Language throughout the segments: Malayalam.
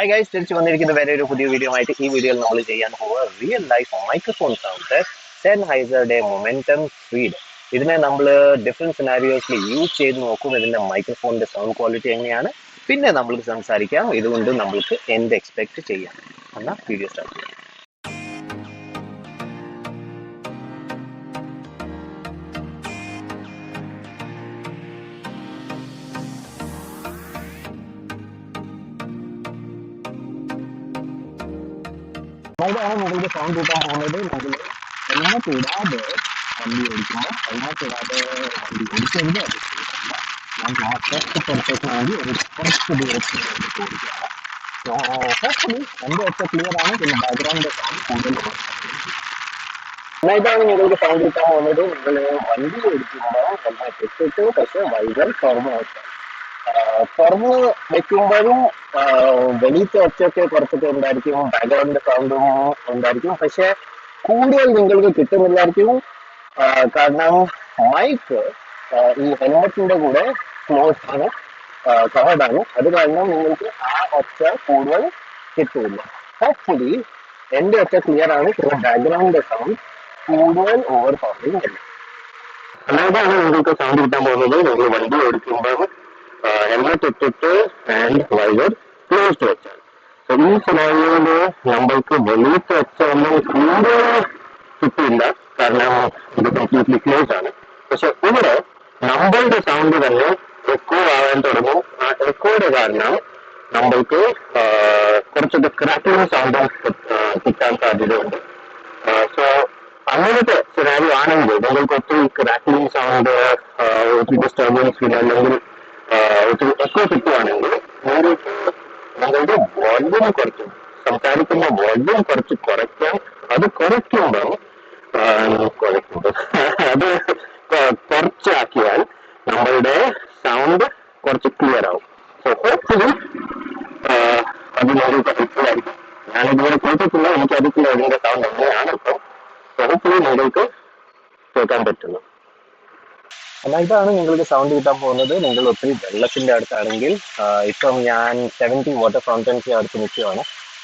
Hi guys, തിരിച്ചു വന്നിരിക്കുന്ന വേറെ ഒരു പുതിയ വീഡിയോ ആയിട്ട് ഈ വീഡിയോയിൽ നമ്മൾ ചെയ്യാൻ പോകുക റിയൽ ലൈഫ് മൈക്രോഫോൺ സൗണ്ട് സെൻഹൈസറുടെ മൊമെന്റം സ്പീഡ്. ഇതിനെ നമ്മൾ ഡിഫറെന്റ് സിനാരിയോസിൽ യൂസ് ചെയ്ത് നോക്കും. ഇതിന്റെ മൈക്രോഫോണിന്റെ സൗണ്ട് ക്വാളിറ്റി എങ്ങനെയാണ്, പിന്നെ നമ്മൾക്ക് സംസാരിക്കാം ഇതുകൊണ്ട് നമ്മൾക്ക് എന്ത് എക്സ്പെക്ട് ചെയ്യാം. എന്നാൽ വീഡിയോ സ്റ്റാർട്ട് ചെയ്യാം. അതാണ് നിങ്ങൾക്ക് സൗണ്ട് കിട്ടാൻ പോകുന്നത്. നിങ്ങൾ ഹെൽമെറ്റ് ഇടാതെ വണ്ടി ഓടിക്കുമ്പോൾ ഹെൽമെറ്റ് ഇടാതെ വണ്ടി ഓടിക്കരുത്. അത് ശരിയല്ല. ഞാൻ ടെസ്റ്റ് പുറത്തേക്ക് വേണ്ടി ഒരു കുറച്ച് ദൂരത്തിന് വേണ്ടി ഓടിക്കുകയാണ്. സോ ഹോപ്പ്ഫുള്ളി എൻ്റെ ഒച്ച ക്ലിയർ ആണ്. പിന്നെ ബാക്ക്ഗ്രൗണ്ട് സൗണ്ട് കൂടുതൽ. ഇതാണ് നിങ്ങൾക്ക് സൗണ്ട് കിട്ടാൻ പോകുന്നത്. നിങ്ങൾ വണ്ടി ഓടിക്കുമ്പോൾ ഹെൽമെറ്റ് ഇട്ടിട്ട് പക്ഷേ വൈകൽ തുറന്നു വെക്കാം. തുറന്ന് വെക്കുമ്പോഴും വെളിയിലത്തെ ഒച്ചയൊക്കെ കുറച്ചൊക്കെ ഉണ്ടായിരിക്കും, ബാക്ക്ഗ്രൗണ്ട് സൗണ്ടും ഉണ്ടായിരിക്കും. പക്ഷെ കൂടുതൽ നിങ്ങൾക്ക് കിട്ടുന്നില്ലായിരിക്കും. കാരണം മൈക്ക് ഈ ഹെൽമെറ്റിന്റെ കൂടെ ക്ലോസ് ആണ്, കവേർഡാണ്. അത് കാരണം നിങ്ങൾക്ക് ആ ഒച്ച കൂടുതൽ കിട്ടില്ല. ഹോപ്പ്ഫുള്ളി എൻ്റെ ഒച്ച ക്ലിയർ ആണ്. പിന്നെ ബാക്ക്ഗ്രൗണ്ട് സൗണ്ട് കൂടുതൽ ഓവർ പവറിങ് അല്ല. അല്ലാതാണ് നിങ്ങൾക്ക് സൗണ്ട് കിട്ടാൻ പോകുന്നത്. നിങ്ങൾ വണ്ടി ഓടിക്കുമ്പോൾ ഹെൽമെറ്റ് ഇട്ടിട്ട് ആൻഡ് വൈസർ ക്ലോസ്ഡ് വെച്ചാൽ. ഈ സിനാരിയോയില് നമ്മൾക്ക് വെളിയിലത്തെ ഒച്ച ഒന്നും കൂടുതൽ കിട്ടില്ല, കാരണം ഇത് കംപ്ലീറ്റ്ലി ക്ലോസ് ആണ്. പക്ഷെ ഇവിടെ നമ്മളുടെ സൗണ്ട് തന്നെ എക്കോ ആവാൻ തുടങ്ങും. ആ എക്കോയുടെ കാരണം നമ്മൾക്ക് കുറച്ചൊക്കെ ക്രാക്കിംഗ് സൗണ്ടും കിട്ടാൻ സാധ്യതയുണ്ട്. സോ അങ്ങനത്തെ സിനാരിയോ ആണെങ്കിൽ നിങ്ങൾക്ക് ഒത്തിരി ക്രാക്കിംഗ് സൗണ്ട്, ഒത്തിരി ഡിസ്റ്റർബൻസ് ഫീൽ അല്ലെങ്കിൽ ഒത്തിരി എക്കോ കിട്ടുകയാണെങ്കിൽ നിങ്ങളുടെ വോള്യൂം കുറച്ച്, സംസാരിക്കുന്ന വോള്യൂം കുറച്ച് കുറയ്ക്കാൻ. അത് കുറയ്ക്കുമ്പോൾ അത് കുറച്ചാക്കിയാൽ നമ്മളുടെ സൗണ്ട് കുറച്ച് ക്ലിയർ ആവും. സോ ഹോപ്പ്ഫുള്ളി അത് നിങ്ങൾക്ക് ഹെൽപ്ഫുള്ളായിരിക്കും. ഞാനിതുവരെ കേട്ടിട്ടില്ല, എനിക്കറിയില്ല ഇതിന്റെ സൗണ്ട് എങ്ങനെയാണ് ഇപ്പോൾ. സോ ഹോപ്പ്ഫുള്ളി നിങ്ങൾക്ക് കേൾക്കാൻ പറ്റുന്നു. എന്നാൽ ഇതാണ് നിങ്ങൾക്ക് സൗണ്ട് കിട്ടാൻ പോകുന്നത്. നിങ്ങൾ ഒത്തിരി വെള്ളത്തിന്റെ അടുത്താണെങ്കിൽ, ഇപ്പം ഞാൻ 70 വാട്ടർ ഫൗണ്ടൻസിന്റെ അടുത്ത് നിൽക്കുകയാണ്.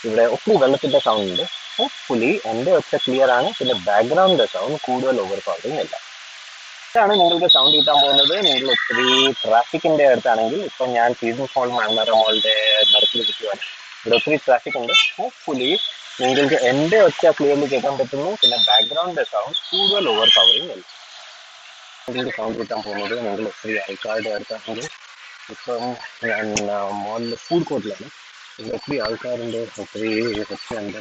ഇവിടെ ഒത്തിരി വെള്ളത്തിന്റെ സൗണ്ട് ഉണ്ട്. ഹോപ്പ്ഫുള്ളി എൻ്റെ ഒച്ച ക്ലിയർ ആണ്. പിന്നെ ബാക്ക്ഗ്രൗണ്ട് സൗണ്ട് കൂടുതൽ ഓവർ പവറിങ് അല്ല. ഇതാണ് നിങ്ങൾക്ക് സൗണ്ട് കിട്ടാൻ പോകുന്നത്. നിങ്ങൾ ഒത്തിരി ട്രാഫിക്കിന്റെ അടുത്താണെങ്കിൽ, ഇപ്പം ഞാൻ സീസൺ ഫോൾ മാങ്ങാറ മോളുടെ നടത്തിൽ നിൽക്കുകയാണ്. ഇവിടെ ഒത്തിരി ട്രാഫിക് ഉണ്ട്. ഹോപ്പ്ഫുള്ളി നിങ്ങൾക്ക് എൻ്റെ ഒച്ച ക്ലിയർലി കേൾക്കാൻ പറ്റുന്നു. പിന്നെ ബാക്ക്ഗ്രൗണ്ട് സൗണ്ട് കൂടുതൽ ഓവർ പവറിങ് അല്ല. നിങ്ങൾക്ക് സൗണ്ട് കിട്ടാൻ പോകുന്നത് നിങ്ങൾ ഒത്തിരി ആൾക്കാരുടെ അടുത്താണെങ്കിൽ, ഇപ്പം ഞാൻ മോളിൽ ഫുഡ് കോർട്ടിലാണ്. ഇവിടെ ഒത്തിരി ആൾക്കാരുണ്ട്, ഒത്തിരി ഒച്ചയുണ്ട്,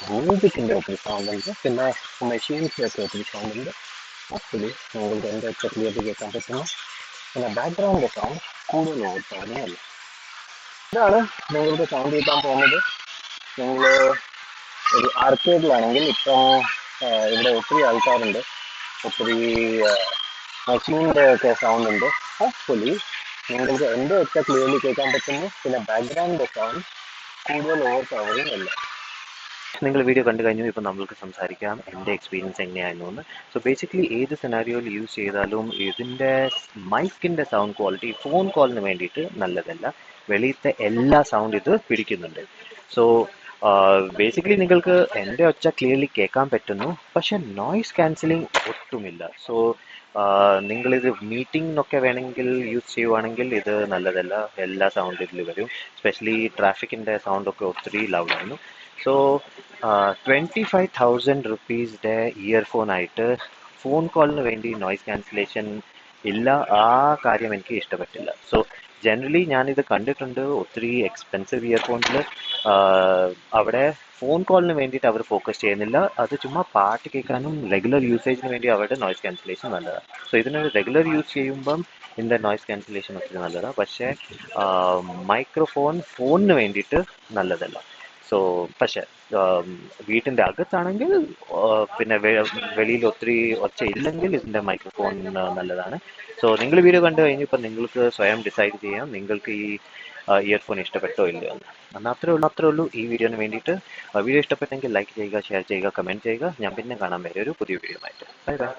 മ്യൂസിക്കിൻ്റെ ഒത്തിരി സൗണ്ട് ഉണ്ട്, പിന്നെ മെഷീൻസിൻ്റെ ഒക്കെ ഒത്തിരി സൗണ്ട് ഉണ്ട്. ആക്ച്വലി നിങ്ങൾക്ക് എൻ്റെ ഒച്ച ക്ലിയർലി കേൾക്കാൻ പറ്റുന്നു. പിന്നെ ബാക്ക്ഗ്രൗണ്ട് സൗണ്ട് കൂടുതൽ ഓവർപ്പവറിങ് അല്ല. ഇതാണ് നിങ്ങൾക്ക് സൗണ്ട് കിട്ടാൻ പോകുന്നത്. നിങ്ങൾ ഒരു ആർക്കേഡിലാണെങ്കിൽ, ഇപ്പം ഇവിടെ ഒത്തിരി ആൾക്കാരുണ്ട്, ഒത്തിരി മെഷീനിൻ്റെ ഒക്കെ സൗണ്ട് ഉണ്ട്. ഹോപ്പ്ഫുള്ളി നിങ്ങൾക്ക് എൻ്റെ ഒച്ച ക്ലിയർലി കേൾക്കാൻ പറ്റുന്നു. പിന്നെ ബാക്ക്ഗ്രൗണ്ട് സൗണ്ട് കൂടുതൽ ഓവർ പവറിങ് അല്ല. നിങ്ങൾ വീഡിയോ കണ്ടു കഴിഞ്ഞു. ഇപ്പം നമ്മൾക്ക് സംസാരിക്കാം എൻ്റെ എക്സ്പീരിയൻസ് എങ്ങനെയായിരുന്നു എന്ന്. സോ ബേസിക്കലി ഏത് സിനാരിയോയിൽ യൂസ് ചെയ്താലും ഇതിൻ്റെ മൈക്കിൻ്റെ സൗണ്ട് ക്വാളിറ്റി ഫോൺ കോളിന് വേണ്ടിയിട്ട് നല്ലതല്ല. വെളിയിലത്തെ എല്ലാ സൗണ്ട് ഇത് പിടിക്കുന്നുണ്ട്. സോ ബേസിക്കലി നിങ്ങൾക്ക് എൻ്റെ ഒച്ച ക്ലിയർലി കേൾക്കാൻ പറ്റുന്നു, പക്ഷെ നോയ്സ് ക്യാൻസലിങ് ഒട്ടുമില്ല. സോ നിങ്ങളിത് മീറ്റിങ്ങിനൊക്കെ വേണമെങ്കിൽ യൂസ് ചെയ്യുവാണെങ്കിൽ ഇത് നല്ലതല്ല. എല്ലാ സൗണ്ട് ഇതിൽ വരും. സ്പെഷ്യലി ട്രാഫിക്കിൻ്റെ സൗണ്ടൊക്കെ ഒത്തിരി ലൗഡായിരുന്നു. സോ 25,000 റുപ്പീസിൻ്റെ ഇയർഫോണായിട്ട് ഫോൺ കോളിന് വേണ്ടി നോയ്സ് ക്യാൻസലേഷൻ ഇല്ല. ആ കാര്യം എനിക്ക് ഇഷ്ടപ്പെട്ടില്ല. സോ ജനറലി ഞാനിത് കണ്ടിട്ടുണ്ട് ഒത്തിരി എക്സ്പെൻസീവ് ഇയർഫോൺസിൽ. അവിടെ ഫോൺ കോളിന് വേണ്ടിയിട്ട് അവർ ഫോക്കസ് ചെയ്യുന്നില്ല. അത് ചുമ്മാ പാട്ട് കേൾക്കാനും റെഗുലർ യൂസേജിന് വേണ്ടി അവരുടെ നോയ്സ് ക്യാൻസലേഷൻ നല്ലതാണ്. സോ ഇതിനൊരു റെഗുലർ യൂസ് ചെയ്യുമ്പം ഇതിൻ്റെ നോയ്സ് ക്യാൻസലേഷൻ ഒത്തിരി നല്ലതാണ്. പക്ഷേ ഫോണിന് വേണ്ടിയിട്ട് നല്ലതല്ല. സോ പക്ഷേ വീട്ടിൻ്റെ അകത്താണെങ്കിൽ, പിന്നെ വെളിയിൽ ഒത്തിരി ഒച്ച ഇല്ലെങ്കിൽ ഇതിൻ്റെ മൈക്രോഫോൺ നല്ലതാണ്. സോ നിങ്ങൾ വീഡിയോ കണ്ടു കഴിഞ്ഞപ്പോൾ നിങ്ങൾക്ക് സ്വയം ഡിസൈഡ് ചെയ്യാം നിങ്ങൾക്ക് ഈ ഇയർഫോൺ ഇഷ്ടപ്പെട്ടോ ഇല്ലയോ എന്ന്. എന്നാൽ അത്രേ ഉള്ളൂ ഈ വീഡിയോന് വേണ്ടിയിട്ട്. വീഡിയോ ഇഷ്ടപ്പെട്ടെങ്കിൽ ലൈക്ക് ചെയ്യുക, ഷെയർ ചെയ്യുക, കമൻറ്റ് ചെയ്യുക. ഞാൻ പിന്നെ കാണാൻ വേറെ ഒരു പുതിയ വീഡിയോ ആയിട്ട്. Bye bye.